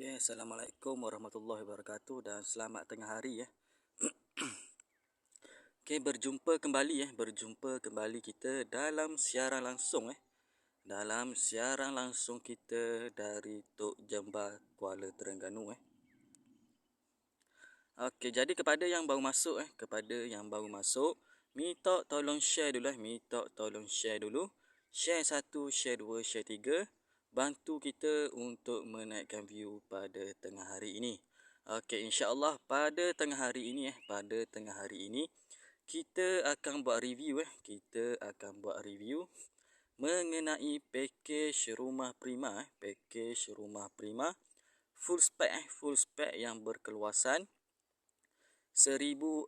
Okay, Assalamualaikum warahmatullahi wabarakatuh dan selamat tengah hari ya. Okay, berjumpa kembali kita dalam siaran langsung Dalam siaran langsung kita dari Tok Jembal, Kuala Terengganu Okay, jadi kepada yang baru masuk, minta tolong share dulu. Share 1, share 2, share 3. Bantu kita untuk menaikkan view pada tengah hari ini. Okey, insya-Allah pada tengah hari ini kita akan buat review mengenai package rumah prima full spec yang berkeluasan 1400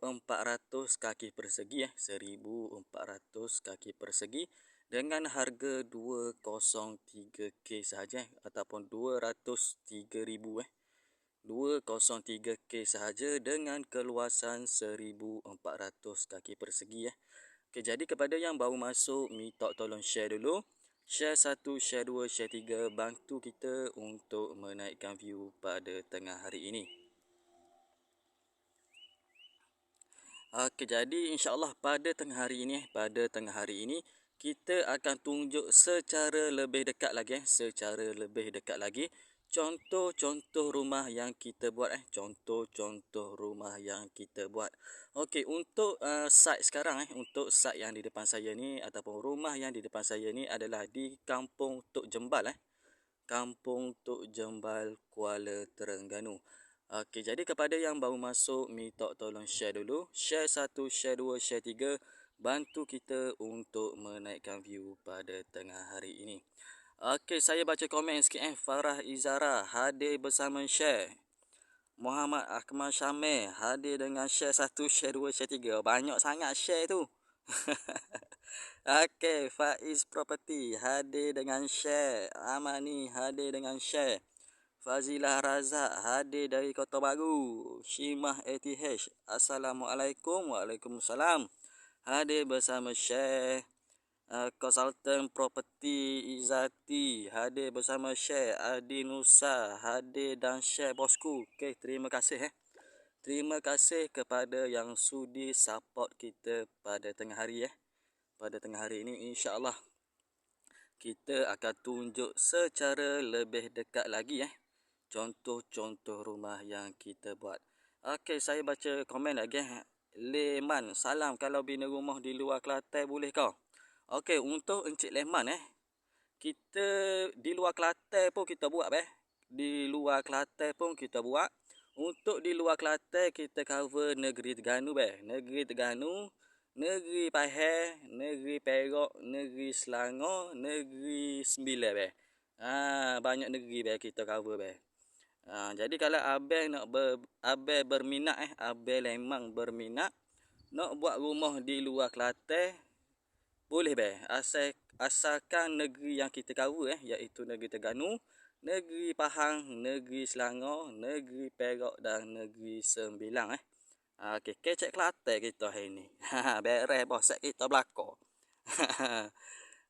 kaki persegi 1400 kaki persegi dengan harga 203k sahaja ataupun 203,000 203k sahaja dengan keluasan 1400 kaki persegi Okey, jadi kepada yang baru masuk, minta tolong share dulu. Share 1, share 2, share 3, bantu kita untuk menaikkan view pada tengah hari ini. Okey, jadi insya-Allah pada tengah hari ini kita akan tunjuk secara lebih dekat lagi contoh-contoh rumah yang kita buat Okey, untuk site sekarang untuk site yang di depan saya ni ataupun rumah yang di depan saya ni adalah di Kampung Tok Jembal Kampung Tok Jembal, Kuala Terengganu. Okey, jadi kepada yang baru masuk, minta tolong share dulu. Share 1, share 2, share 3. Bantu kita untuk menaikkan view pada tengah hari ini. Okey, saya baca komen sikit Farah Izara hadir bersama share. Muhammad Akmal Syamil hadir dengan share 1, share 2, share 3. Banyak sangat share tu. Okey, Faiz Property hadir dengan share. Amani hadir dengan share. Fazilah Razak hadir dari Kota Baru. Shimah ATH, Assalamualaikum. Waalaikumsalam. Hadir bersama share. Konsultan Property Izati hadir bersama share. Adi Nusa hadir dan share bosku. Okey, terima kasih Terima kasih kepada yang sudi support kita pada tengah hari Pada tengah hari ini insya-Allah kita akan tunjuk secara lebih dekat lagi contoh-contoh rumah yang kita buat. Okey, saya baca komen lagi Leman, salam kalau bina rumah di luar Kelantan boleh kau? Okey, untuk Encik Leman kita di luar Kelantan pun kita buat Untuk di luar Kelantan kita cover negeri Terengganu Negeri Pahang, negeri Perak, negeri Selangor, negeri Sembilan banyak negeri kita cover jadi kalau abang berminat abang Lemang berminat nak buat rumah di luar Kelantan boleh asalkan negeri yang kita cover iaitu negeri Terengganu, negeri Pahang, negeri Selangor, negeri Perak dan negeri Sembilan okey, kecek Kelantan kita hari ni. Beres bosak kita belakang.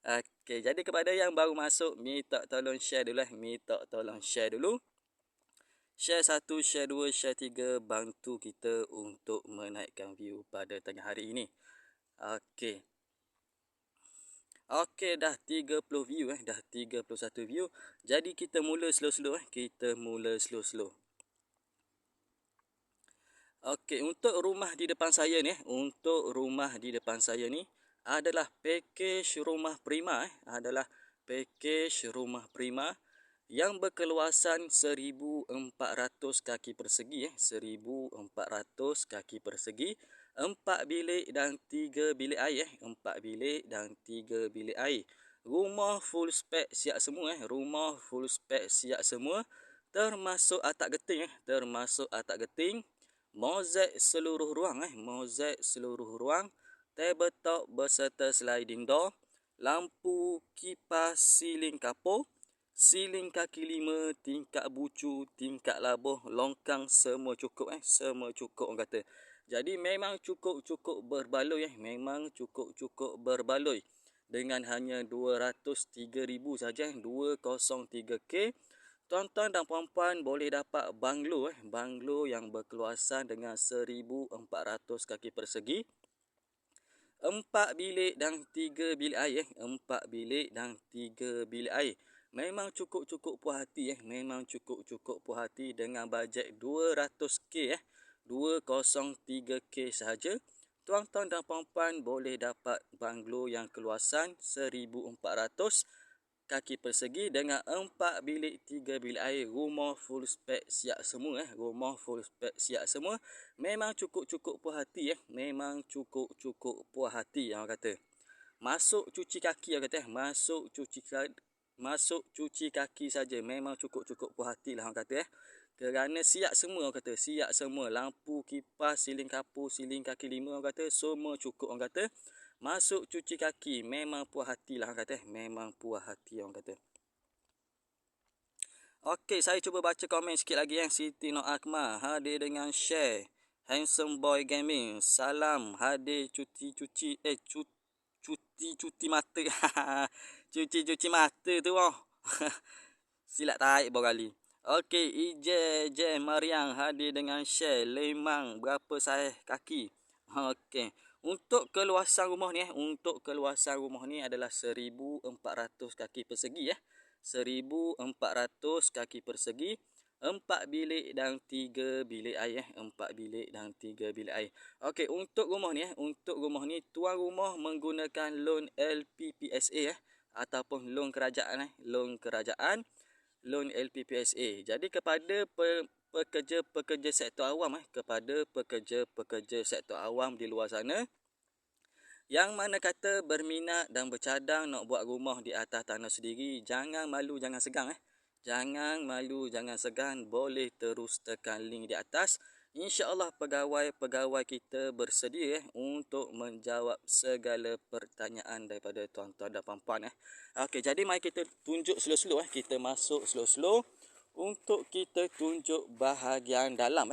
Okey, jadi kepada yang baru masuk, minta tolong share dulu. Share 1, share 2, share 3, bantu kita untuk menaikkan view pada tengah hari ini. Okey. Okey, dah 30 view dah 31 view. Jadi kita mula slow-slow Okey, untuk rumah di depan saya ni, adalah package rumah prima yang berkeluasan 1400 kaki persegi 1400 kaki persegi, 4 bilik dan 3 bilik air Rumah full spec siap semua termasuk atap geting mozaik seluruh ruang tabletop berserta sliding door, lampu kipas siling kapur, siling kaki 5, tingkap bucu, tingkap labuh, longkang semua cukup orang kata. Jadi memang cukup berbaloi dengan hanya 203,000 saja 203k Tuan-tuan dan puan-puan boleh dapat banglo yang berkeluasan dengan 1,400 kaki persegi, 4 bilik dan 3 bilik air. 4 bilik dan 3 bilik air. Memang cukup-cukup puas hati memang cukup-cukup puas hati dengan bajet 200k 203k sahaja. Tuan-tuan dan puan-puan boleh dapat banglo yang keluasan 1,400 kaki persegi dengan 4 bilik 3 bilik air. Rumah full spek siap semua rumah full spek siap semua. Memang cukup-cukup puas hati memang cukup-cukup puas hati orang kata. Masuk cuci kaki orang kata masuk cuci kaki saja memang cukup-cukup puas hati lah orang kata kerana siap semua orang kata, siap semua, lampu, kipas, siling kapur, siling kaki lima orang kata, semua cukup orang kata. Masuk cuci kaki memang puas hati lah orang kata, memang puas hati orang kata. Okey, saya cuba baca komen sikit lagi Siti Nur Akmal hadir dengan share. Handsome Boy Gaming, salam hadir cuti mata. Cuci mata tu silap tarik berkali. Okey, Ije Mariang hadir dengan share. Lemang berapa saiz kaki? Okey. Untuk keluasan rumah ni adalah 1,400 kaki persegi 1,400 kaki persegi. 4 bilik dan 3 bilik air 4 bilik dan 3 bilik air. Okey, untuk rumah ni tuan rumah menggunakan loan LPPSA ataupun loan kerajaan loan LPPSA. Jadi kepada pekerja-pekerja sektor awam kepada pekerja-pekerja sektor awam di luar sana yang mana kata berminat dan bercadang nak buat rumah di atas tanah sendiri, jangan malu, jangan segan Jangan malu, jangan segan, boleh terus tekan link di atas. InsyaAllah pegawai kita bersedia untuk menjawab segala pertanyaan daripada tuan-tuan dan puan-puan. Okey, jadi mari kita tunjuk slow-slow kita masuk slow-slow untuk kita tunjuk bahagian dalam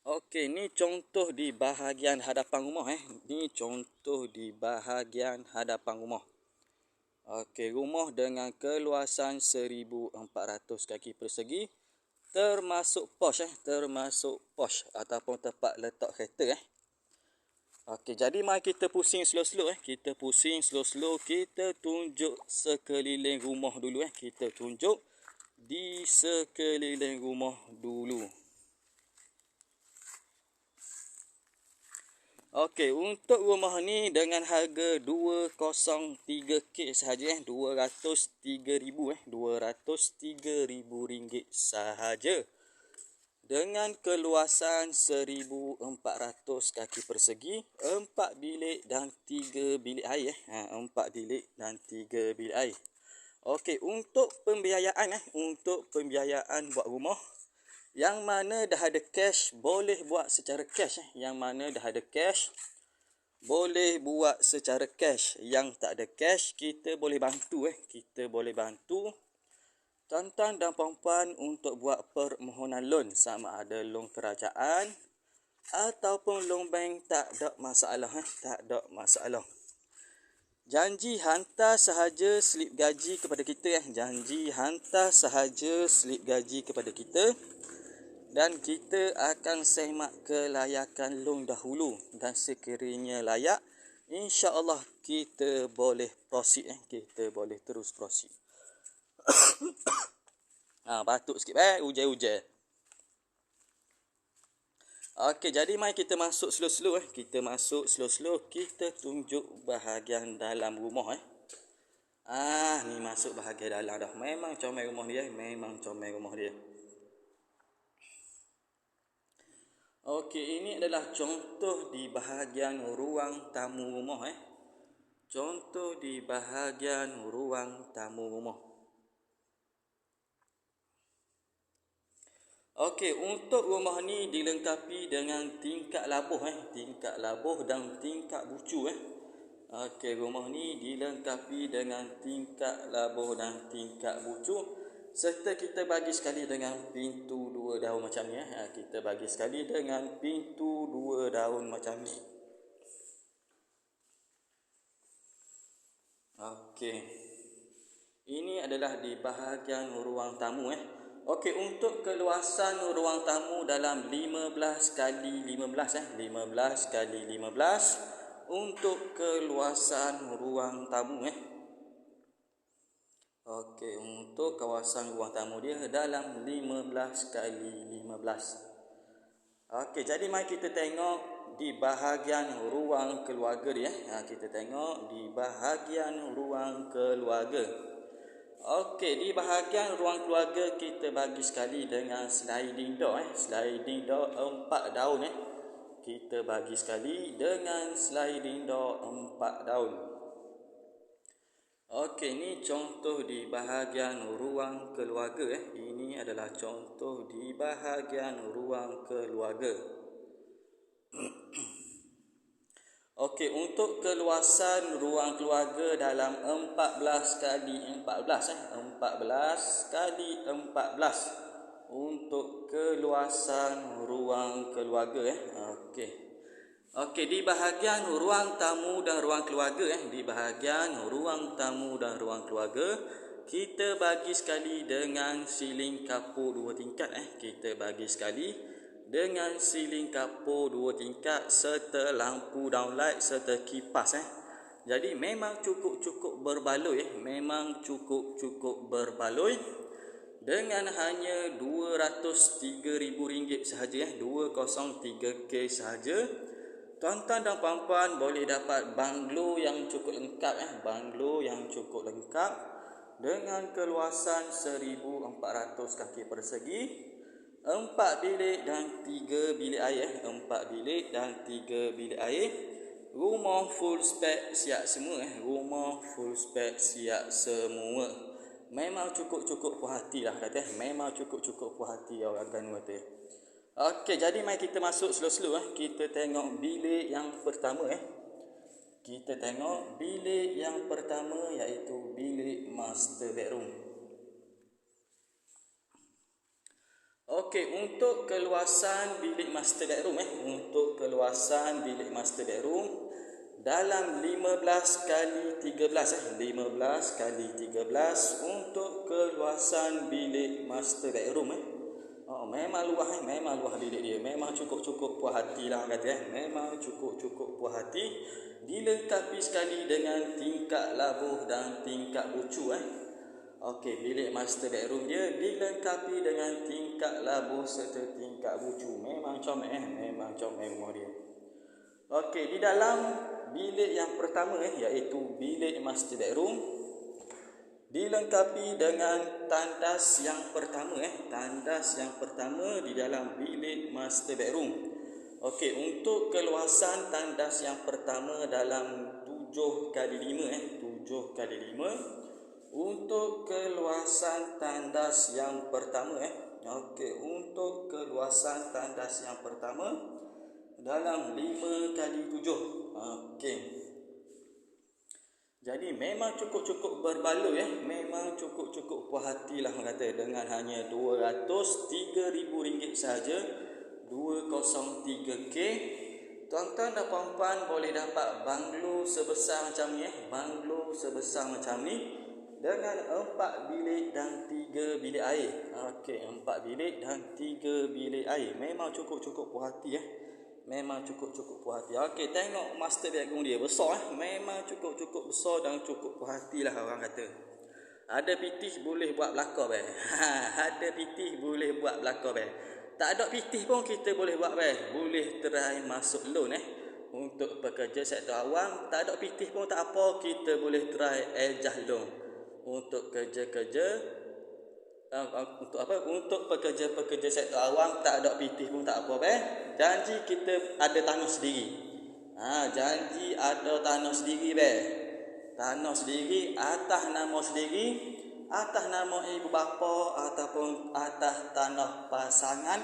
Okey, ni contoh di bahagian hadapan rumah Ni contoh di bahagian hadapan rumah. Okey, rumah dengan keluasan 1,400 kaki persegi, termasuk posh ataupun tempat letak kereta Okey, jadi mari kita pusing slow-slow kita tunjuk sekeliling rumah dulu kita tunjuk di sekeliling rumah dulu. Okey, untuk rumah ni dengan harga 203k sahaja 203,000 ringgit sahaja. Dengan keluasan 1,400 kaki persegi, 4 bilik dan 3 bilik air 4 bilik dan 3 bilik air. Okey, untuk pembiayaan buat rumah yang mana dah ada cash boleh buat secara cash yang mana dah ada cash boleh buat secara cash. Yang tak ada cash kita boleh bantu tuan-tuan dan puan-puan untuk buat permohonan loan, sama ada loan kerajaan ataupun loan bank. Tak ada masalah. Janji hantar sahaja slip gaji kepada kita dan kita akan semak kelayakan loan dahulu, dan sekiranya layak, insya-Allah kita boleh proceed kita boleh terus proceed. Batuk sikit hujan. Okey, jadi mari kita masuk slow-slow kita tunjuk bahagian dalam rumah ni masuk bahagian dalam dah. Memang comel rumah dia Okey, ini adalah contoh di bahagian ruang tamu rumah Contoh di bahagian ruang tamu rumah. Okey, untuk rumah ni dilengkapi dengan tingkap labuh dan tingkap bucu Okey, rumah ni dilengkapi dengan tingkap labuh dan tingkap bucu, serta kita bagi sekali dengan pintu 2 daun macam ni kita bagi sekali dengan pintu 2 daun macam ni. Okey. Ini adalah di bahagian ruang tamu Okey, untuk keluasan ruang tamu dalam 15 kali 15 15 kali 15 untuk keluasan ruang tamu Okey, untuk kawasan ruang tamu dia dalam 15 kali 15. Okey, jadi mari kita tengok di bahagian ruang keluarga dia. Kita tengok di bahagian ruang keluarga. Okey, di bahagian ruang keluarga kita bagi sekali dengan sliding door sliding door 4 daun Kita bagi sekali dengan sliding door 4 daun. Okey, ini contoh di bahagian ruang keluarga Ini adalah contoh di bahagian ruang keluarga. Okey, untuk keluasan ruang keluarga dalam 14 kali 14 14 kali 14 untuk keluasan ruang keluarga Okey. Okey, di bahagian ruang tamu dan ruang keluarga di bahagian ruang tamu dan ruang keluarga kita bagi sekali dengan siling kapur 2 tingkat Kita bagi sekali dengan siling kapur 2 tingkat serta lampu downlight serta kipas Jadi memang cukup-cukup berbaloi memang cukup-cukup berbaloi dengan hanya RM203,000 sahaja 203k sahaja. Tuan-tuan dan puan-puan boleh dapat banglo yang cukup lengkap banglo yang cukup lengkap dengan keluasan 1400 kaki persegi, 4 bilik dan 3 bilik air 4 bilik dan 3 bilik air. Rumah full spek siap semua rumah full spek siap semua. Memang cukup-cukup puas hati lah kata memang cukup-cukup puas hati orang Ganu kata. Okey, jadi mari kita masuk slow-slow Kita tengok bilik yang pertama Kita tengok bilik yang pertama iaitu bilik master bedroom. Okey, untuk keluasan bilik master bedroom untuk keluasan bilik master bedroom dalam 15 kali 13 15 kali 13 untuk keluasan bilik master bedroom memang luah bilik dia. Memang cukup-cukup puas hati lah kata memang cukup-cukup puas hati. Dilengkapi sekali dengan tingkap labuh dan tingkap bucu Okey, bilik master bedroom dia dilengkapi dengan tingkap labuh serta tingkap bucu. Memang comel memang comel rumah dia. Okey, di dalam bilik yang pertama iaitu bilik master bedroom dilengkapi dengan tandas yang pertama tandas yang pertama di dalam bilik master bedroom. Okey, untuk keluasan tandas yang pertama dalam 7 kali 5 7 kali 5 untuk keluasan tandas yang pertama Okey, untuk keluasan tandas yang pertama dalam 5 kali 7 Okey. Jadi memang cukup-cukup berbaloi memang cukup-cukup puas hati lah kata dengan hanya RM203,000 sahaja 203k. Tuan-tuan dan puan-puan boleh dapat banglo sebesar macam ni banglo sebesar macam ni dengan 4 bilik dan 3 bilik air. Okey, 4 bilik dan 3 bilik air. Memang cukup-cukup puas hati Memang cukup-cukup puas hati. Okey, tengok master bedroom dia besar memang cukup-cukup besar dan cukup puas hatilah orang kata. Ada pitih boleh buat belakang ada pitih boleh buat belakang Tak ada pitih pun kita boleh buat boleh try masuk loan untuk pekerja sektor awam. Tak ada pitih pun tak apa, kita boleh try ejah loan untuk kerja-kerja untuk pekerja-pekerja sektor awam. Tak ada pitih pun tak apa janji kita ada tanah sendiri janji ada tanah sendiri tanah sendiri atas nama sendiri, atas nama ibu bapa ataupun atas tanah pasangan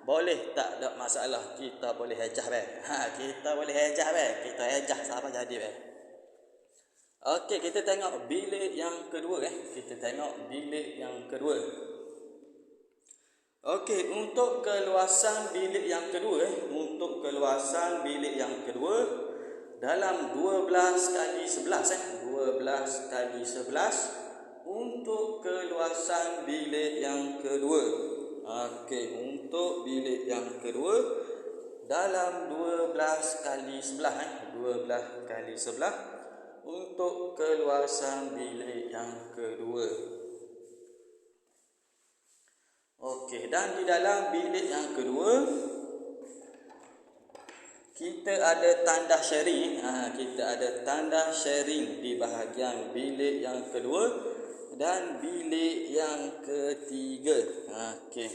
boleh, tak ada masalah. Kita boleh ejah kita boleh ejah kita ejah siapa jadi Okey, kita tengok bilik yang kedua Kita tengok bilik yang kedua. Okey, untuk keluasan bilik yang kedua untuk keluasan bilik yang kedua dalam 12 kali 11 12 12 kali 11 untuk keluasan bilik yang kedua. Okey, untuk bilik yang kedua dalam 12 kali 11 12 kali 11 untuk keluasan bilik yang kedua. Okey, dan di dalam bilik yang kedua kita ada tanda sharing. Kita ada tanda sharing di bahagian bilik yang kedua dan bilik yang ketiga. Okey.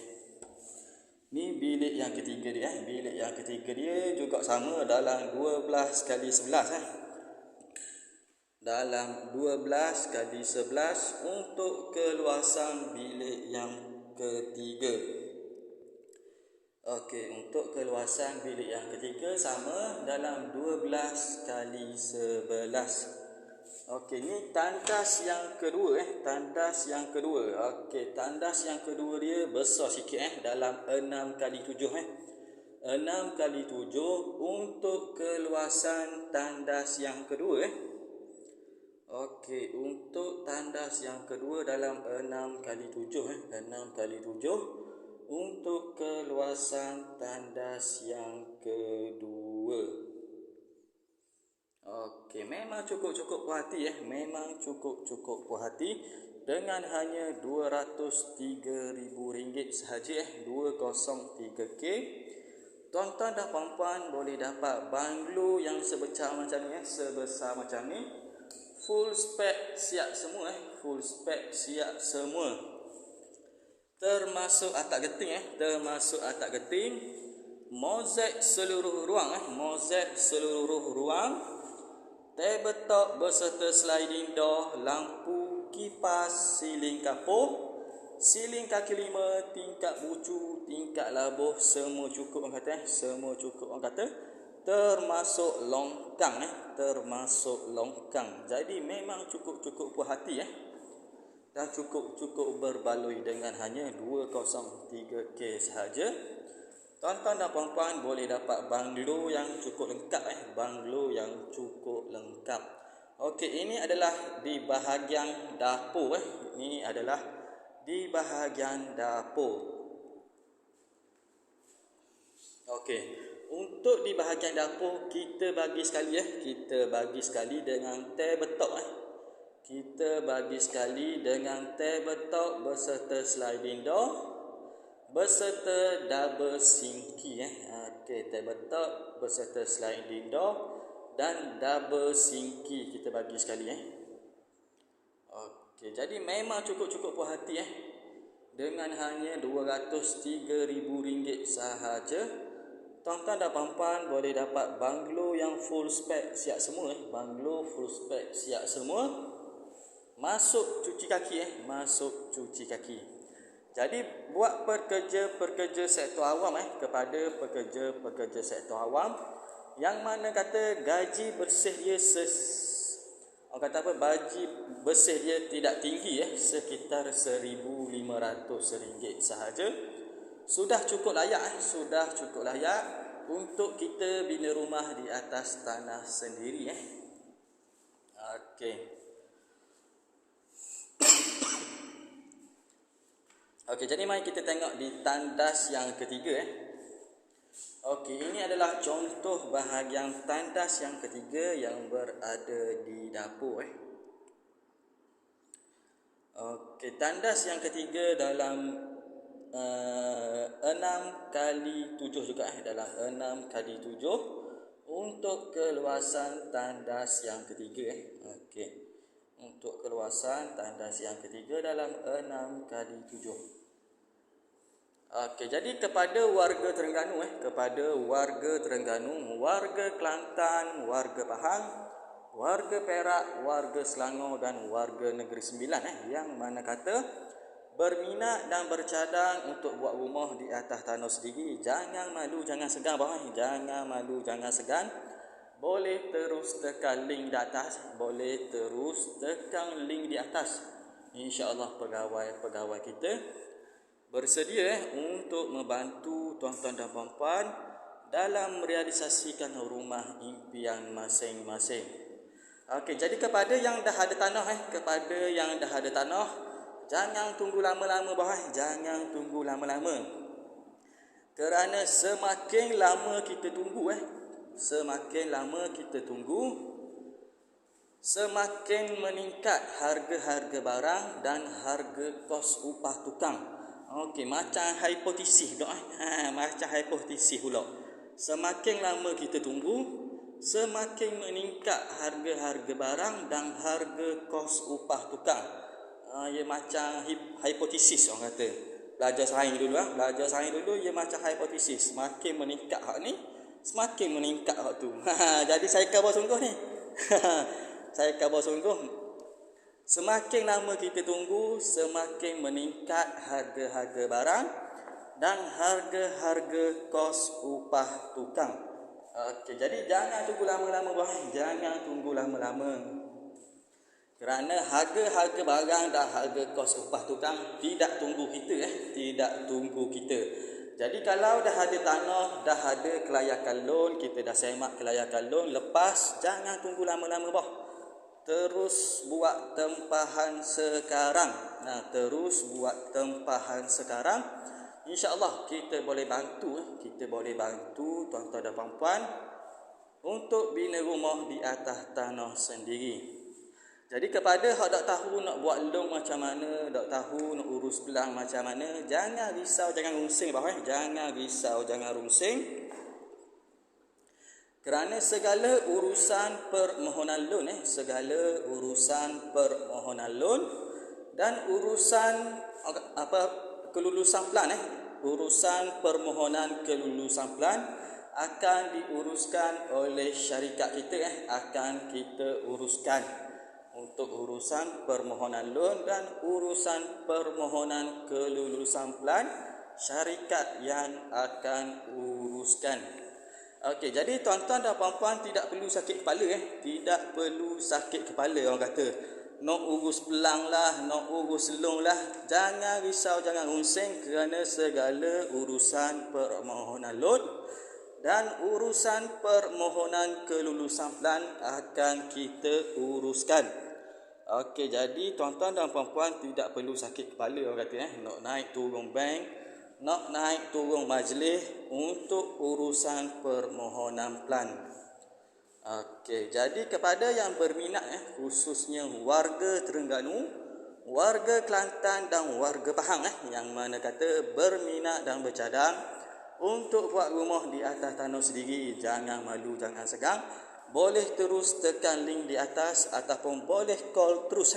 Ni bilik yang ketiga dia. Bilik yang ketiga dia juga sama dalam 12 kali 11 dalam 12 kali 11 untuk keluasan bilik yang ketiga. Okey, untuk keluasan bilik yang ketiga sama dalam 12 kali 11. Okey, ni tandas yang kedua tandas yang kedua. Okey, tandas yang kedua dia besar sikit dalam 6 kali 7 6 kali 7 untuk keluasan tandas yang kedua Okey, untuk tandas yang kedua dalam 6 kali 7 6 kali 7 untuk keluasan tandas yang kedua. Okey, memang cukup puas hati memang cukup puas hati dengan hanya RM203,000 sahaja 203k. Tuan-tuan dan puan-puan boleh dapat banglo yang sebesar macam ni sebesar macam ni. Full spec siap semua full spec siap semua. Termasuk atap geting, mozaik seluruh ruang, tabletop berserta sliding door, lampu, kipas, siling kapur, siling kaki lima, tingkap bucu, tingkap labuh, semua cukup orang kata, termasuk longkang. Jadi memang cukup puas hati dan cukup berbaloi dengan hanya 203k sahaja. Tuan-tuan dan puan-puan boleh dapat banglo yang cukup lengkap. Okey, ini adalah di bahagian dapur Okey, untuk di bahagian dapur kita bagi sekali dengan tabletop Kita bagi sekali dengan tabletop berserta sliding door berserta double sinki Okey, tabletop berserta sliding door dan double sinki kita bagi sekali Okey, jadi memang cukup puas hati dengan hanya RM203,000 sahaja. Tuan-tuan dan puan-puan boleh dapat banglo yang full spec siap semua Masuk cuci kaki. Jadi buat pekerja sektor awam kepada pekerja sektor awam yang mana kata gaji bersih dia gaji bersih dia tidak tinggi sekitar RM1,500 sahaja. Sudah cukup layak untuk kita bina rumah di atas tanah sendiri Okey. Okey, jadi mari kita tengok di tandas yang ketiga Okey, ini adalah contoh bahagian tandas yang ketiga yang berada di dapur Okey, tandas yang ketiga dalam 6 kali 7 juga dalam 6 kali 7 untuk keluasan tandas yang ketiga Okey. Untuk keluasan tandas yang ketiga dalam 6 kali 7 Okey, jadi kepada warga Terengganu warga Kelantan, warga Pahang, warga Perak, warga Selangor dan warga Negeri Sembilan yang mana kata berminat dan bercadang untuk buat rumah di atas tanah sendiri, jangan malu, jangan segan boleh terus tekan link di atas. InsyaAllah pegawai kita bersedia untuk membantu tuan-tuan dan puan-puan dalam merealisasikan rumah impian masing-masing. Okey, jadi kepada yang dah ada tanah kepada yang dah ada tanah, jangan tunggu lama-lama jangan tunggu lama-lama. Kerana semakin lama kita tunggu semakin lama kita tunggu, semakin meningkat harga-harga barang dan harga kos upah tukang. Okey, macam hipotesis dah macam hipotesis pula. Semakin lama kita tunggu, semakin meningkat harga-harga barang dan harga kos upah tukang. Ia macam hipotesis orang kata. Belajar sains dulu belajar sains dulu, ia macam hipotesis. Semakin meningkat hak ni, semakin meningkat hak tu. Jadi saya khabar sungguh ni. Saya khabar sungguh. Semakin lama kita tunggu, semakin meningkat harga-harga barang dan harga-harga kos upah tukang. Okey, jadi jangan tunggu lama-lama jangan tunggu lama-lama. Kerana harga-harga barang dan harga kos upah tukang tidak tunggu kita tidak tunggu kita. Jadi kalau dah ada tanah, dah ada kelayakan loan, kita dah semak kelayakan loan, lepas jangan tunggu lama-lama terus buat tempahan sekarang. Terus buat tempahan sekarang. InsyaAllah kita boleh bantu tuan-tuan dan puan-puan untuk bina rumah di atas tanah sendiri. Jadi kepada hak tak tahu nak buat loan macam mana, tak tahu nak urus pelang macam mana, jangan risau, jangan rungsing jangan risau, jangan rungsing. Kerana segala urusan permohonan loan dan urusan kelulusan pelan urusan permohonan kelulusan pelan akan diuruskan oleh syarikat kita akan kita uruskan. Untuk urusan permohonan loan dan urusan permohonan kelulusan pelan, syarikat yang akan uruskan. Okey, jadi tuan-tuan dan puan-puan tidak perlu sakit kepala tidak perlu sakit kepala orang kata. Nak urus pelang lah, nak urus loan lah, jangan risau, jangan rungsing kerana segala urusan permohonan loan dan urusan permohonan kelulusan pelan akan kita uruskan. Okey, jadi tuan-tuan dan puan-puan tidak perlu sakit kepala orang kata nak naik turun bank, nak naik turun majlis untuk urusan permohonan pelan. Okey, jadi kepada yang berminat khususnya warga Terengganu, warga Kelantan dan warga Pahang yang mana kata berminat dan bercadang untuk buat rumah di atas tanah sendiri, jangan malu, jangan segang. Boleh terus tekan link di atas ataupun boleh call terus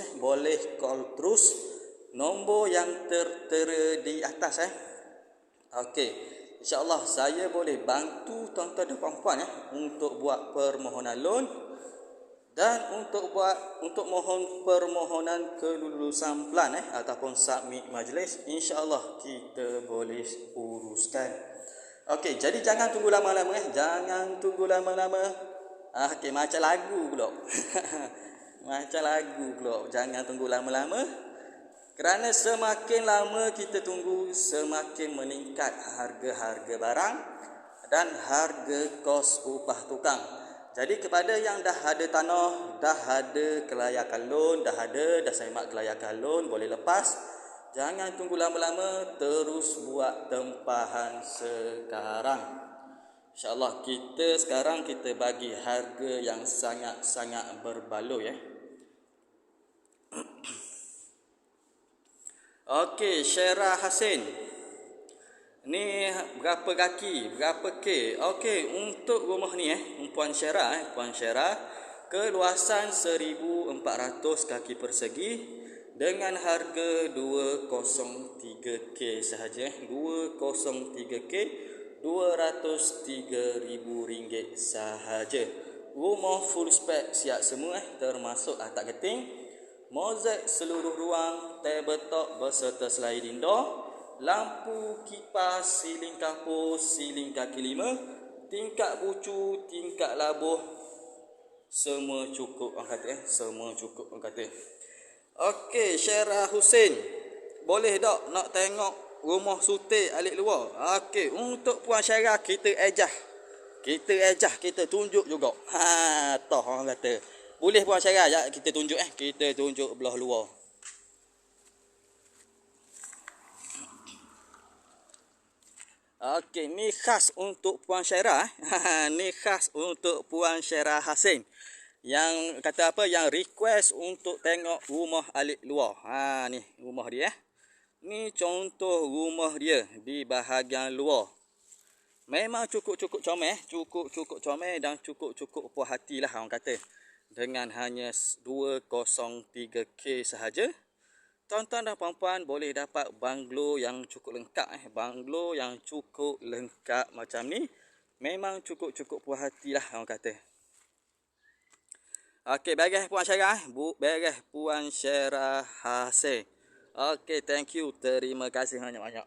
nombor yang tertera di atas Okey, insya-Allah saya boleh bantu tuan-tuan dan puan-puan untuk buat permohonan loan dan untuk mohon permohonan kelulusan pelan ataupun submit majlis, insya-Allah kita boleh uruskan. Okey, jadi jangan tunggu lama-lama jangan tunggu lama-lama. Okey, macam lagu pula. Jangan tunggu lama-lama. Kerana semakin lama kita tunggu, semakin meningkat harga-harga barang dan harga kos upah tukang. Jadi kepada yang dah ada tanah, dah ada kelayakan loan, dah semak kelayakan loan, boleh lepas. Jangan tunggu lama-lama, terus buat tempahan sekarang. InsyaAllah sekarang kita bagi harga yang sangat-sangat berbaloi Okey, Syera Hasin. Ni berapa kaki, berapa K? Okey, untuk rumah ni Puan Syera, keluasan 1400 kaki persegi dengan harga 203K sahaja 203K, RM203,000 sahaja. Rumah full spec siap semua termasuk atap geting, mozaik seluruh ruang, tabletop beserta sliding door, lampu kipas, siling kapur, siling kaki 5, tingkap bucu, tingkap labuh, semua cukup orang kata semua cukup orang kata. Okey, Syera Husin, boleh tak nak tengok rumah sutik alik luar? Okey, untuk Puan Syera kita ejah, kita tunjuk juga. Toh orang kata Boleh puan Syarah, ya kita tunjuk kita tunjuk belah luar. Okey, ni khas untuk puan Syarah. Ni khas untuk puan Syarah Hasin. Yang kata apa, yang request untuk tengok rumah alik luar. Ni rumah dia. Ni contoh rumah dia di bahagian luar. Memang cukup-cukup comel dan cukup-cukup puas hatilah orang kata. Dengan hanya 203k sahaja, tuan-tuan dan puan-puan boleh dapat banglo yang cukup lengkap. Banglo yang cukup lengkap macam ni memang cukup-cukup puas hatilah orang kata. Okey, beres puan Syarah, beres puan Syarah Hasin. Okey, thank you, terima kasih banyak-banyak.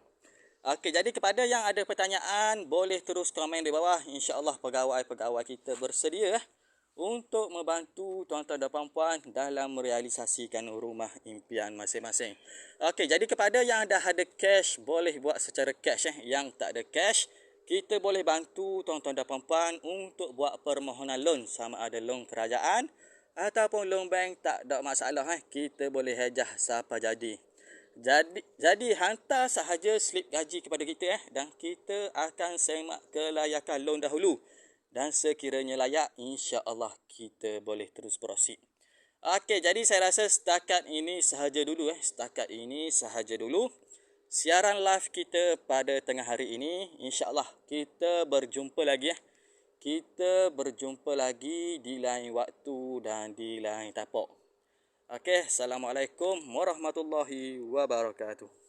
Okey, jadi kepada yang ada pertanyaan boleh terus komen di bawah. InsyaAllah pegawai-pegawai kita bersedia untuk membantu tuan-tuan dan puan-puan dalam merealisasikan rumah impian masing-masing. Okey, jadi kepada yang dah ada cash boleh buat secara cash. Yang tak ada cash, kita boleh bantu tuan-tuan dan puan-puan untuk buat permohonan loan, sama ada loan kerajaan ataupun loan bank, tak ada masalah. Kita boleh hejah siapa jadi. Jadi hantar sahaja slip gaji kepada kita dan kita akan semak kelayakan loan dahulu. Dan sekiranya layak, insya-Allah kita boleh terus proceed. Okey, jadi saya rasa setakat ini sahaja dulu. Setakat ini sahaja dulu siaran live kita pada tengah hari ini. InsyaAllah kita berjumpa lagi. Kita berjumpa lagi di lain waktu dan di lain tapak. Okey, Assalamualaikum warahmatullahi wabarakatuh.